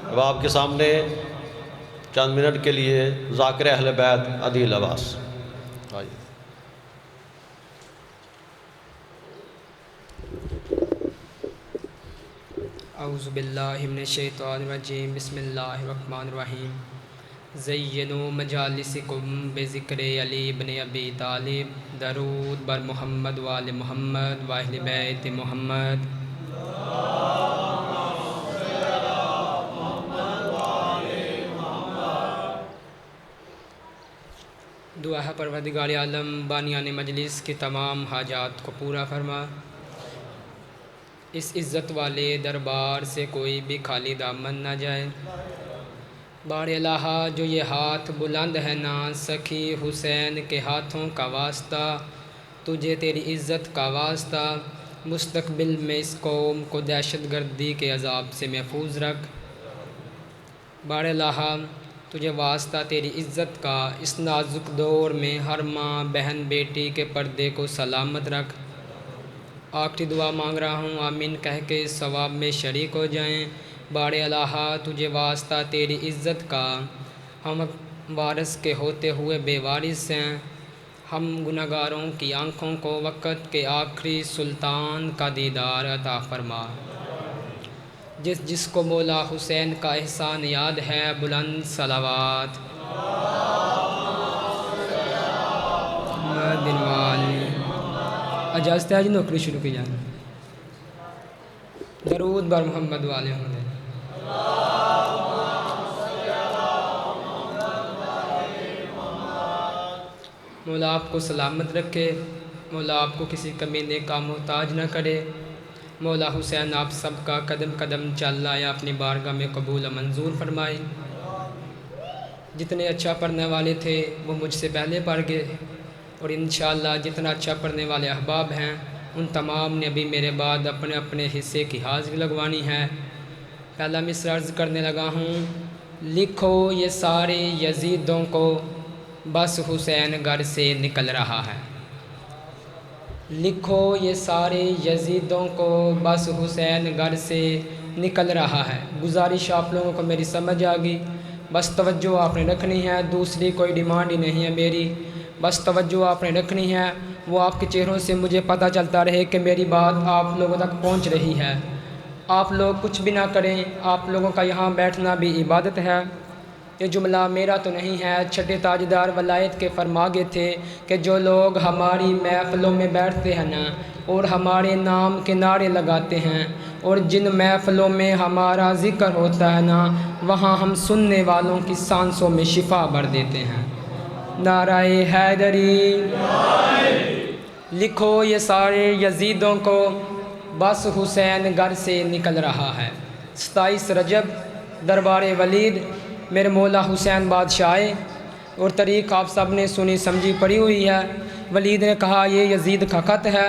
अब आपके सामने चंद मिनट के लिए ज़ाकिर अहले बैत अदील अब्बास आइए। औज़ु बिल्लाहि मिनश शैतानिर रजीम बिस्मिल्लाहिर रहमानिर रहीम। ज़य्यनु मजालिसिकुम बिज़िक्रि अली इब्न अबी तालिब। दरूद बर मोहम्मद व आले मोहम्मद व अहले बैत मोहम्मद। दुआ है परवरदिगार आलम बानियान मजलिस की तमाम हाजात को पूरा फरमा। इस इज़्ज़त वाले दरबार से कोई भी खाली दामन न जाए। बार इलाहा जो ये हाथ बुलंद है ना सखी हुसैन के हाथों का वास्ता, तुझे तेरी इज़्ज़त का वास्ता, मुस्तकबिल में इस कौम को दहशत गर्दी के अज़ाब से महफूज रख। बार इलाहा तुझे वास्ता तेरी इज़्ज़त का, इस नाजुक दौर में हर माँ बहन बेटी के पर्दे को सलामत रख। आखिरी दुआ मांग रहा हूँ आमीन कह के सवाब में शरीक हो जाएं। बारे अल्लाह तुझे वास्ता तेरी इज़्ज़त का, हम वारिस के होते हुए बेवारिस हैं। हम गुनहगारों की आँखों को वक़्त के आखिरी सुल्तान का दीदार अता फरमा। जिसको मौला हुसैन का एहसान याद है बुलंद सलावात। इजाज़त है आज नौकरी शुरू की जाए। दरूद बर मोहम्मद वाले होंगे। मौला आपको सलामत रखे, मौला आपको किसी कमीने का मोहताज न करे। मौला हुसैन आप सबका कदम कदम चल आया अपनी बारगाह में कबूल मंजूर फरमाए। जितने अच्छा पढ़ने वाले थे वो मुझसे पहले पढ़ गए और इंशाअल्लाह जितना अच्छा पढ़ने वाले अहबाब हैं उन तमाम ने अभी मेरे बाद अपने अपने हिस्से की हाज़िरी लगवानी है। पहला मिसरा अर्ज़ करने लगा हूँ। लिखो ये सारे यजीदों को बस हुसैन घर से निकल रहा है। लिखो ये सारे यजीदों को बस हुसैन घर से निकल रहा है। गुजारिश आप लोगों को मेरी समझ आ गई। बस तवज्जो आपने रखनी है, दूसरी कोई डिमांड ही नहीं है मेरी। बस तवज्जो आपने रखनी है, वो आपके चेहरों से मुझे पता चलता रहे कि मेरी बात आप लोगों तक पहुंच रही है। आप लोग कुछ भी ना करें, आप लोगों का यहाँ बैठना भी इबादत है। ये जुमला मेरा तो नहीं है, छठे ताजदार वलायत के फरमागे थे कि जो लोग हमारी महफ़िलों में बैठते हैं ना और हमारे नाम के नारे लगाते हैं और जिन महफ़िलों में हमारा ज़िक्र होता है ना, वहाँ हम सुनने वालों की सांसों में शिफा भर देते हैं। नाराए हैदरी। लिखो ये सारे यजीदों को बस हुसैन घर से निकल रहा है। 27 रजब दरबार वलीद मेरे मौला हुसैन बादशाह आए और तरीक़ आप सब ने सुनी समझी पड़ी हुई है। वलीद ने कहा ये यजीद का ख़त है।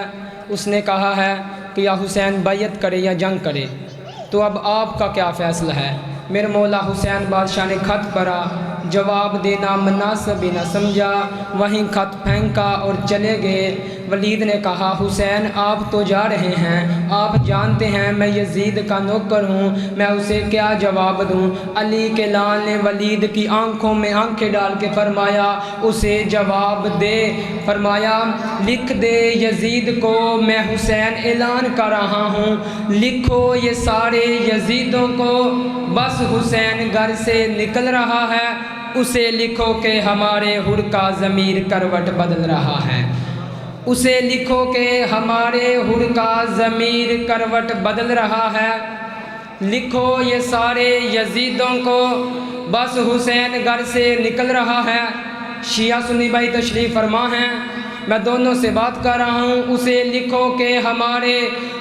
उसने कहा है कि या हुसैन बैयत करे या जंग करे, तो अब आपका क्या फ़ैसला है। मेरे मौला हुसैन बादशाह ने ख़त पढ़ा, जवाब देना मुनासिब ही न समझा, वहीं ख़त फेंका और चले गए। वलीद ने कहा हुसैन आप तो जा रहे हैं, आप जानते हैं मैं यजीद का नौकर हूँ, मैं उसे क्या जवाब दूँ। अली के लाल ने वलीद की आंखों में आंखें डाल के फरमाया उसे जवाब दे। फरमाया लिख दे यजीद को मैं हुसैन ऐलान कर रहा हूँ। लिखो ये सारे यजीदों को बस हुसैन घर से निकल रहा है। उसे लिखो कि हमारे हुर का ज़मीर करवट बदल रहा है। उसे लिखो कि हमारे हुर का ज़मीर करवट बदल रहा है। लिखो ये सारे यजीदों को बस हुसैन घर से निकल रहा है। शिया सुन्नी भाई तशरीफ़ फरमा हैं, मैं दोनों से बात कर रहा हूँ। उसे लिखो कि हमारे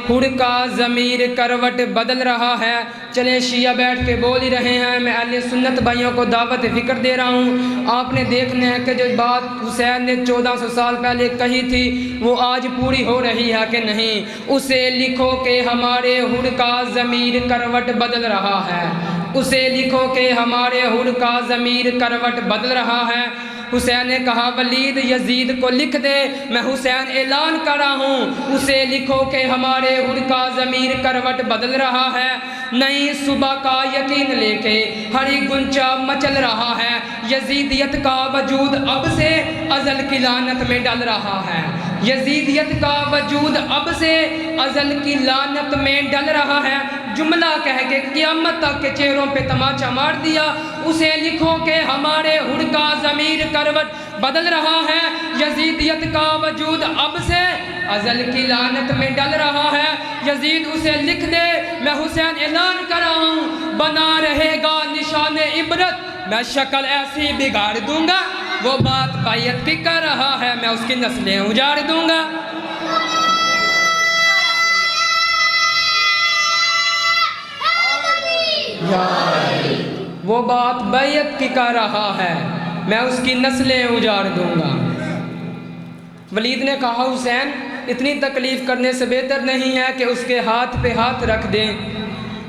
हुर का ज़मीर करवट बदल रहा है। चले शिया बैठ के बोल ही रहे हैं, मैं अहले सुन्नत भाइयों को दावत फ़िक्र दे रहा हूँ। आपने देखना है कि जो बात हुसैन ने 1400 साल पहले कही थी वो आज पूरी हो रही है कि नहीं। उसे लिखो कि हमारे हुर का ज़मीर करवट बदल रहा है। उसे लिखो कि हमारे हुर का ज़मीर करवट बदल रहा है। हुसैन ने कहा वलीद यजीद को लिख दे, मैं हुसैन ऐलान कर रहा हूँ, उसे लिखो कि हमारे हुर का ज़मीर करवट बदल रहा है, नई सुबह का यकीन लेके हरी गुंचा मचल रहा है, यजीदियत का वजूद अब से अजल की लानत में डल रहा है, यजीदियत का वजूद अब से अजल की लानत में डल रहा है। जुमला कह के क़यामत तक के चेहरों पे तमाचा मार दिया। उसे लिखो कि हमारे हुर का ज़मीर करवट बदल रहा है, यजीदियत का वजूद अब से अजल की लानत में डल रहा है। यजीद उसे लिख दे, मैं हुसैन ऐलान कर रहा हूँ, बना रहेगा निशान इबरत, मैं शक्ल ऐसी बिगाड़ दूंगा, वो बात बैयत की कर रहा है, मैं उसकी नस्लें उजाड़ दूंगा। वो बात बैयत की कर रहा है, मैं उसकी नस्लें उजाड़ दूंगा। वलीद ने कहा हुसैन इतनी तकलीफ़ करने से बेहतर नहीं है कि उसके हाथ पे हाथ रख दें।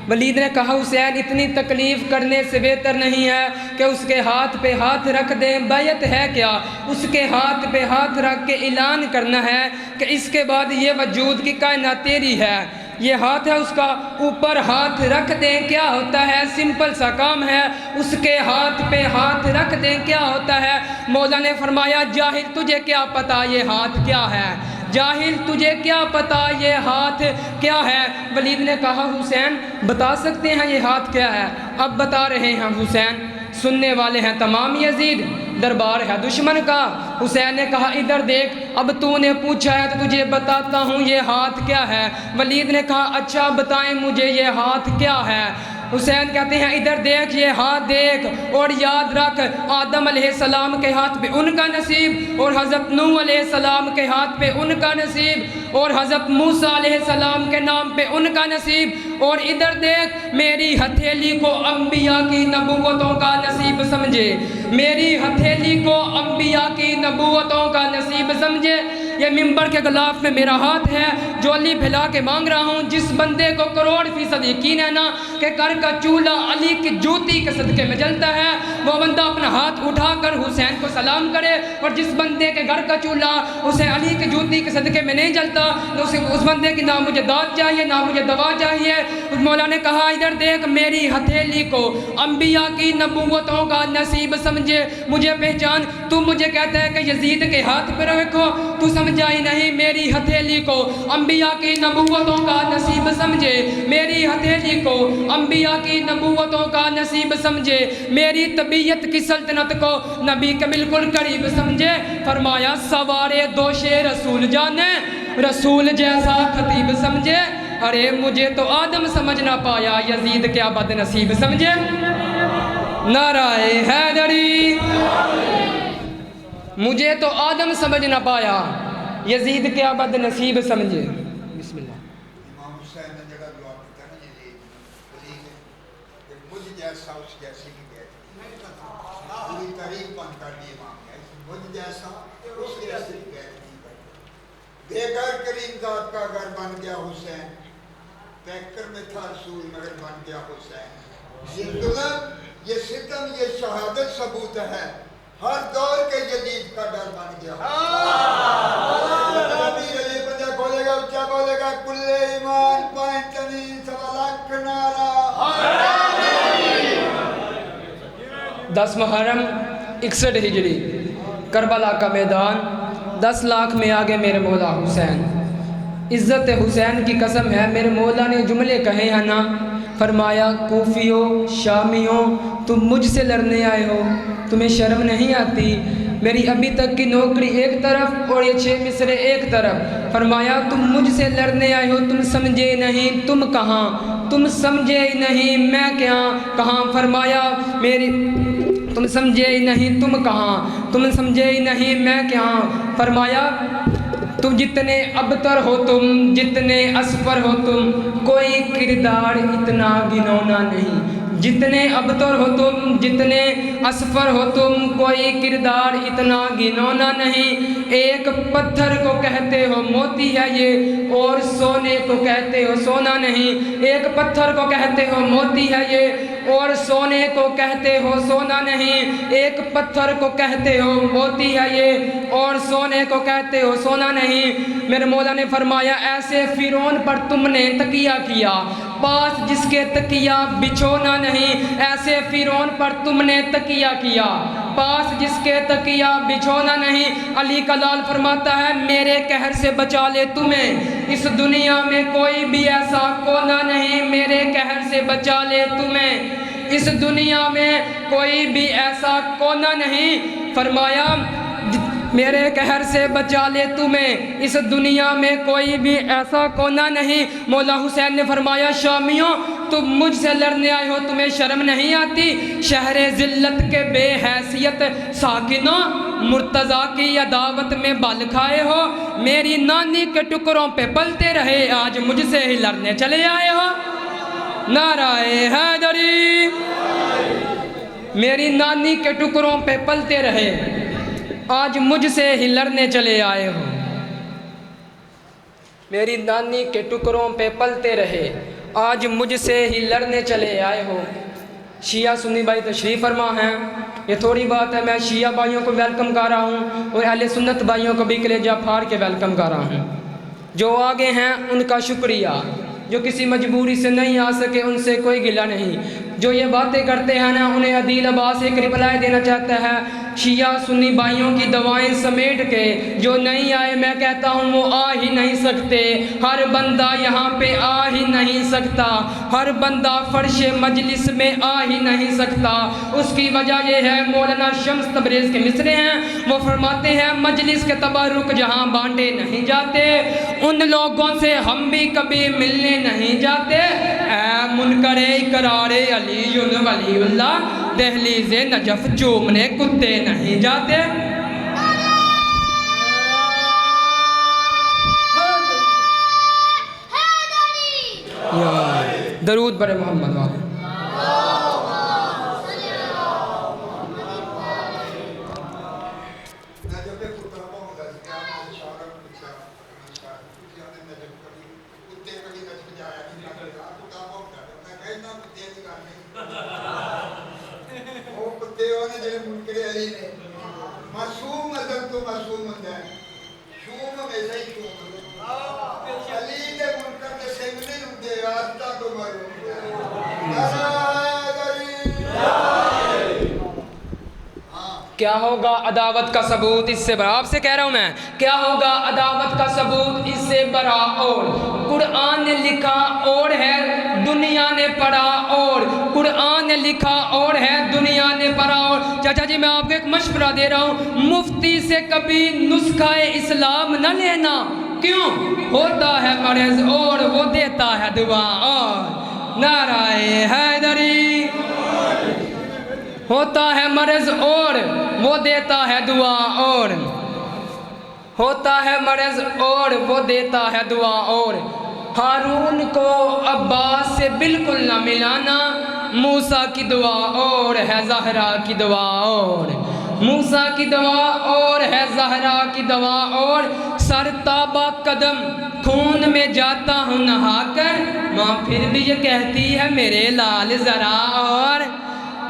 वलीद ने कहा हुसैन इतनी तकलीफ़ करने से बेहतर नहीं है कि उसके हाथ पे हाथ रख दें। बैयत है क्या? उसके हाथ पे हाथ रख के ऐलान करना है कि इसके बाद ये वजूद की कायनात तेरी है, ये हाथ है उसका, ऊपर हाथ रख दें। क्या होता है? सिंपल सा काम है, उसके हाथ पे हाथ रख दें। क्या होता है? मौला ने फरमाया जाहिल तुझे क्या पता ये हाथ क्या है, जाहिल तुझे क्या पता ये हाथ क्या है। वलीद ने कहा हुसैन बता सकते हैं ये हाथ क्या है? अब बता रहे हैं हुसैन, सुनने वाले हैं तमाम यजीद, दरबार है दुश्मन का। हुसैन ने कहा इधर देख, अब तूने पूछा है तो तुझे बताता हूँ ये हाथ क्या है। वलीद ने कहा अच्छा बताएं मुझे ये हाथ क्या है। हुसैन कहते हैं इधर देख, ये हाथ देख और याद रख, आदम अलैहिस्सलाम के हाथ पे उनका नसीब और हज़रत नूह अलैहिस्सलाम के हाथ पे उनका नसीब और हज़रत मूसा अलैहिस्सलाम के नाम पे उनका नसीब। और इधर देख, मेरी हथेली को अंबिया की नबूवतों का नसीब समझे, मेरी हथेली को अंबिया की नबूवतों का नसीब समझे। ये मिंबर के गिलाफ में मेरा हाथ है जो अली फैला के मांग रहा हूँ। जिस बंदे को करोड़ फीसद यकीन है ना कि घर का चूल्हा अली की जूती के सदके में जलता है, वो बंदा अपना हाथ उठाकर हुसैन को सलाम करे। और जिस बंदे के घर का चूल्हा उसे अली की जूती के सदके में नहीं जलता तो उस बंदे की ना मुझे दाद चाहिए ना मुझे दवा चाहिए। उस मौला ने कहा इधर देख, मेरी हथेली को अंबिया की नबूवतों का नसीब समझे, मुझे पहचान। तू मुझे कहता है कि यजीद के हाथ पे रखो, तू समझा ही नहीं। मेरी हथेली को अंबिया की नबूवतों का नसीब समझे, मेरी हथेली को अंबिया की नबूवतों का नसीब समझे, मेरी तबीयत की सल्तनत को नबी के बिल्कुल करीब समझे। फरमाया सवारे दोशे रसूल जाने, रसूल जैसा खतीब समझे। अरे मुझे तो आदम समझ ना पाया, यजीद क्या बदनसीब समझे। नाराए हैदरी, मुझे तो आदम समझ ना पाया, यजीद क्या बदनसीब समझे। बिस्मिल्लाह। इमाम हुसैन ने जगह दुआ की था ना यजीद कि मुझ जैसा उस जैसी की पूरी तारीफ बंद कर दी इमाम ने, मुझ जैसा उस जैसी की बेघर करीम जात का घर बन गया हुसैन, पैकर में था रसूल मगर बन गया हुसैन। ये जुल्म, ये सितम, ये शहादत सबूत है, हर दौर के यजीद का डर बन गया। बंदा बोलेगा, क्या बोलेगा? कुल्ले ईमान पैंतनी सवा लाख नारा। 10 मुहर्रम 61 हिजरी, करबला का मैदान, 10 लाख में आगे मेरे मौला हुसैन। इज़्ज़त हुसैन की कसम है, मेरे मौला ने जुमले कहे हैं ना, फरमाया कूफियों शामियों तुम मुझसे लड़ने आए हो, तुम्हें शर्म नहीं आती? मेरी अभी तक की नौकरी एक तरफ और ये 6 मिसरे एक तरफ। फरमाया तुम मुझसे लड़ने आए हो, तुम समझे नहीं तुम कहाँ, तुम समझे ही नहीं मैं क्या कहाँ। फरमाया मेरी तुम समझे ही नहीं तुम कहाँ, तुम समझे ही नहीं मैं क्या। फरमाया तुम जितने अबतर हो तुम, जितने असफर हो तुम, कोई किरदार इतना गिनौना नहीं। जितने अबतर हो तुम, जितने असफर हो तुम, कोई किरदार इतना गिनौना नहीं। एक पत्थर को कहते हो मोती है ये, और सोने को कहते हो सोना नहीं। एक पत्थर को कहते हो मोती है ये, और सोने को कहते हो सोना नहीं, एक पत्थर को कहते हो मोती है ये, और सोने को कहते हो सोना नहीं। मेरे मौला ने फरमाया ऐसे फिरौन पर तुमने तकिया किया, पास जिसके तकिया बिछोना नहीं, ऐसे फिरौन पर तुमने तकिया किया, पास जिसके तकिया बिछोना नहीं। अली का लाल फरमाता है मेरे कहर से बचा ले तुम्हें, इस दुनिया में कोई भी ऐसा कोना नहीं, मेरे कहर से बचा ले तुम्हें, इस दुनिया में कोई भी ऐसा कोना नहीं। फरमाया मेरे कहर से बचा ले तुम्हें, इस दुनिया में कोई भी ऐसा कोना नहीं। मौला हुसैन ने फरमाया शामियों तुम मुझसे लड़ने आए हो, तुम्हें शर्म नहीं आती? शहरे ज़िल्लत के बेहैसियत साकिनों मुर्तज़ा की अदावत में बल खाए हो, मेरी नानी के टुकड़ों पे पलते रहे, आज मुझसे ही लड़ने चले आए हो। नाराए हैदरी, मेरी नानी के टुकड़ों पे पलते रहे, आज मुझसे ही लड़ने चले आए हो। मेरी नानी के टुकड़ों पे पलते रहे, आज मुझसे ही लड़ने चले आए हो। शिया सुन्नी भाई तशरीफ़ फरमा हैं, ये थोड़ी बात है, मैं शिया भाइयों को वेलकम कर रहा हूँ और अहले सुन्नत भाइयों को भी कलेजा फाड़ के वेलकम कर रहा हूँ। जो आगे हैं उनका शुक्रिया, जो किसी मजबूरी से नहीं आ सके उनसे कोई गिला नहीं। जो ये बातें करते हैं ना, उन्हें अदील अब्बास एक रिप्लाई देना चाहता है, शिया सुन्नी भाइयों की दवाएं समेट के जो नहीं आए, मैं कहता हूँ वो आ ही नहीं सकते। हर बंदा यहाँ पे आ ही नहीं सकता, हर बंदा फर्श मजलिस में आ ही नहीं सकता। उसकी वजह ये है, मौलाना शम्स तबरेज़ के मिसरे हैं, वो फरमाते हैं मजलिस के तबरुक जहाँ बांटे नहीं जाते, उन लोगों से हम भी कभी मिलने नहीं जाते। ऐ मुनकरे इकरारे अलीयुल वलीउल्लाह, दहलीज़े नजफ चूमने कुत्ते नहीं जाते। दरूद बड़े मोहम्मद वाले। मासूम अदब तो मासूम होता है, शूम हमेशा ही शूम होता है। अली के मुनकर के सिंह नहीं होते, रास्ता तो मालूम क्या होगा अदावत का सबूत इससे बड़ा, आपसे कह रहा हूँ मैं, क्या होगा अदावत का सबूत इससे बड़ा। और कुरान ने लिखा और है दुनिया ने पढ़ा, और कुरान ने लिखा और है दुनिया ने पढ़ा। और चाचा जी मैं आपको एक मशवरा दे रहा हूँ, मुफ्ती से कभी नुस्खा इस्लाम न लेना, क्यों? होता है मर्ज़ और वो देता है दुआ। और नाराए हैदरी, होता है मर्ज़ और वो देता है दुआ, और होता है मर्ज़ और वो देता है दुआ। और हारून को अब्बास से बिल्कुल ना मिलाना, मूसा की दुआ और है ज़हरा की दुआ, और मूसा की दुआ और है ज़हरा की दुआ। और सर ताबा कदम खून में जाता हूँ नहाकर, माँ फिर भी ये कहती है मेरे लाल ज़रा, और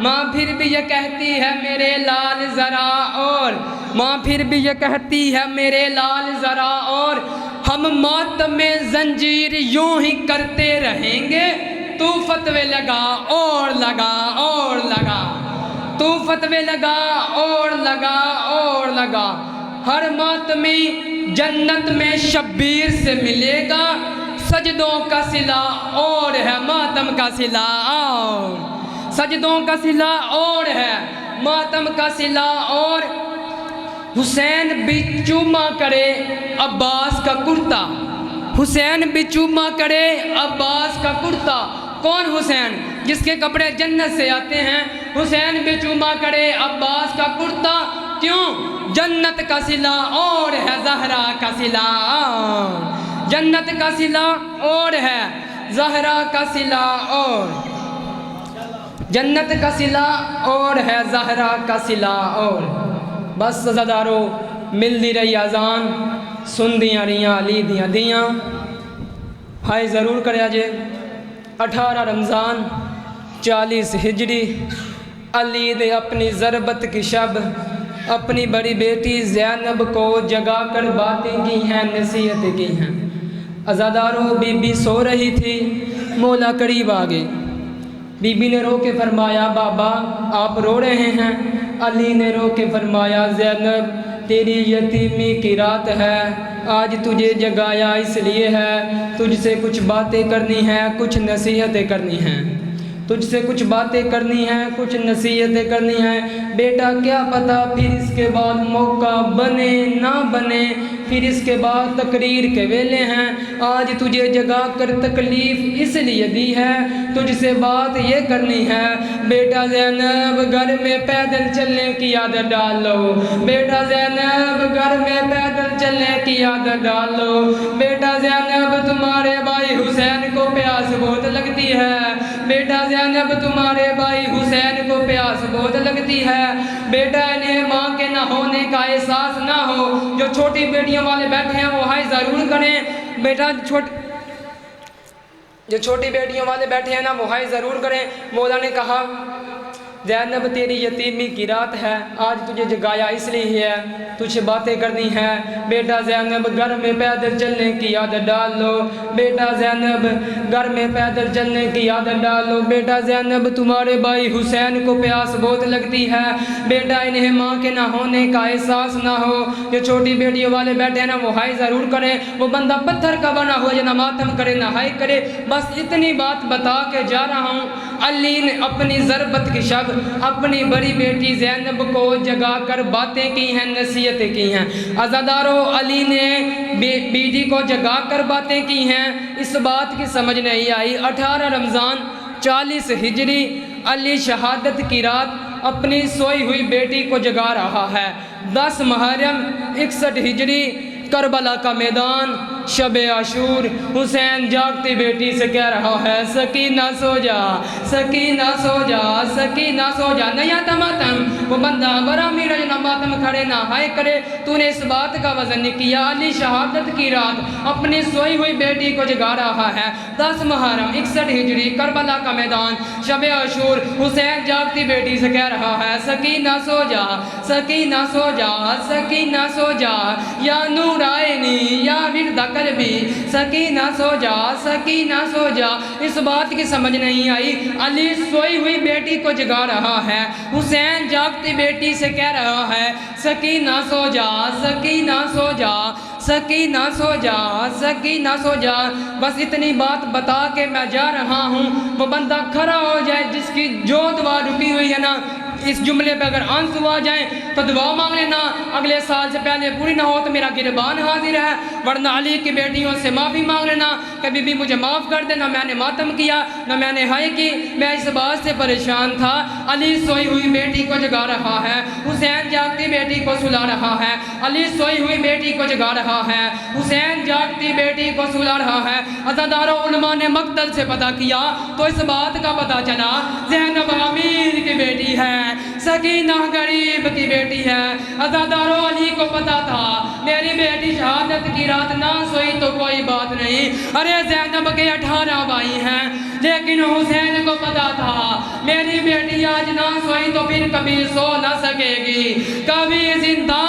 माँ फिर भी ये कहती है मेरे लाल ज़रा, और माँ फिर भी ये कहती है मेरे लाल ज़रा। और हम मातम में जंजीर यूं ही करते रहेंगे, तू फतवे लगा और लगा और लगा, तू फतवे लगा और लगा और लगा। हर मातमी जन्नत में शब्बीर से मिलेगा, सजदों का सिला और है मातम का सिला, और सजदों का सिला और है मातम का सिला। और हुसैन भी चूमा करे अब्बास का कुर्ता, हुसैन भी चूमा करे अब्बास का कुर्ता। कौन हुसैन? जिसके कपड़े जन्नत से आते हैं। हुसैन भी चूमा करे अब्बास का कुर्ता, क्यों? जन्नत का सिला और है ज़हरा का सिला, जन्नत का सिला और है ज़हरा का सिला, और जन्नत का सिला और है ज़हरा का सिला। और बस सज़ादारो मिल दी रही अजान, सुन दियाँ रियाँ अली दियाँ दियाँ। हाय ज़रूर करे अजे 18 रमज़ान 40 हिजरी अली ने अपनी ज़रबत की शब अपनी बड़ी बेटी ज़ैनब को जगा कर बातें की हैं, नसीहतें की हैं। अज़ादारों, बीबी सो रही थी, मौला करीब आ गई। बीबी ने रो के फरमाया, बाबा आप रो रहे हैं। अली ने रो के फरमाया, ज़ैनब तेरी यतीमी की रात है, आज तुझे जगाया इसलिए है, तुझसे कुछ बातें करनी हैं, कुछ नसीहतें करनी हैं, तुझसे कुछ बातें करनी हैं, कुछ नसीहतें करनी हैं। बेटा क्या पता फिर इसके बाद मौका बने ना बने, फिर इसके बाद तकरीर के वेले हैं। आज तुझे जगा कर तकलीफ़ इसलिए दी है, तुझसे बात ये करनी है। बेटा ज़ैनब घर में पैदल चलने की आदत डाल लो, बेटा ज़ैनब घर में पैदल चलने की आदत डाल लो। बेटा ज़ैनब तुम्हारे भाई हुसैन को प्यास बहुत लगती है, बेटा ज़ैनब तुम्हारे भाई हुसैन को प्यास बहुत लगती है। बेटा इन्हें माँ के ना होने का एहसास ना हो, जो छोटी बेटियों वाले बैठे हैं वो हाय ज़रूर करें। बेटा जो छोटी बेटियों वाले बैठे हैं ना वो हाय ज़रूर करें। मौला ने कहा, ज़ैनब तेरी यतीमी की रात है, आज तुझे जगाया इसलिए है, तुझे बातें करनी है। बेटा ज़ैनब घर में पैदल चलने की आदत डाल लो, बेटा ज़ैनब घर में पैदल चलने की आदत डाल लो। बेटा ज़ैनब तुम्हारे भाई हुसैन को प्यास बहुत लगती है, बेटा इन्हें माँ के ना होने का एहसास ना हो। जो छोटी बेटियों वाले बैठे हैं ना वो हाय ज़रूर करें। वो बंदा पत्थर का बना हुआ जो ना मातम करे ना हाय करे। बस इतनी बात बता के जा रहा हूँ। अली ने अपनी ज़रबत की शब अपनी बड़ी बेटी ज़ैनब को जगा कर बातें की हैं, नसीहतें की हैं। अज़ादारों, अली ने बीवी को जगा कर बातें की हैं। इस बात की समझ नहीं आई। 18 रमज़ान 40 हिजरी अली शहादत की रात अपनी सोई हुई बेटी को जगा रहा है। 10 मुहर्रम 61 हिजरी करबला का मैदान, शबे आशूर, हुसैन जागती बेटी से कह रहा है, सकीना सो जा, सकीना सो जा, सकीना सो जा। नहीं आता मातम, वो बंदा बड़ा मीरा जो ना मातम खड़े ना हाय करे। तूने इस बात का वजन नहीं किया। अली शहादत की रात अपनी सोई हुई बेटी को जगा रहा है। 10 मुहर्रम 61 हिजरी करबला का मैदान, शबे आशूर, हुसैन जागती बेटी से कह रहा है, सकीना सो जा, सकीना सो जा, सकीना सो जा, या नूरायनी या विरदा कल्बी, सकीना सो जा, सकीना सो जा। इस बात की समझ नहीं आई। अली सोई हुई बेटी को जगा रहा है, हुसैन जागती बेटी से कह रहा है, सकीना सो जा, सकीना सो जा, सकीना सो जा, सकीना सो जा। बस इतनी बात बता के मैं जा रहा हूँ। वो बंदा खड़ा हो जाए जिसकी जो दुआ रुकी हुई है ना, इस जुमले पे अगर आंसू आ जाए तो दुआ मांग लेना, अगले साल से पहले पूरी ना हो तो मेरा गिरबान हाजिर है। वरना अली की बेटियों से माफ़ी मांग लेना कि बीबी मुझे माफ़ कर देना, मैंने मातम किया ना मैंने हाय की, मैं इस बात से परेशान था। अली सोई हुई बेटी को जगा रहा है, हुसैन जागती बेटी को सुला रहा है। अली सोई हुई बेटी को जगा रहा है, हुसैन जागती बेटी को सुला रहा है। अज़ादारों, उलमा ने मक्तल से पता किया तो इस बात का पता चला ज़ैनब अमीर की बेटी है, सकीना गरीब की बेटी है। अज़ादारों, अली को पता था मेरी बेटी शहादत की रात ना सोई तो कोई बात नहीं, अरे ज़ैनब के 18 भाई हैं, लेकिन हुसैन को पता था मेरी बेटी आज ना सोई तो फिर कभी सो ना सकेगी, कभी जिंदा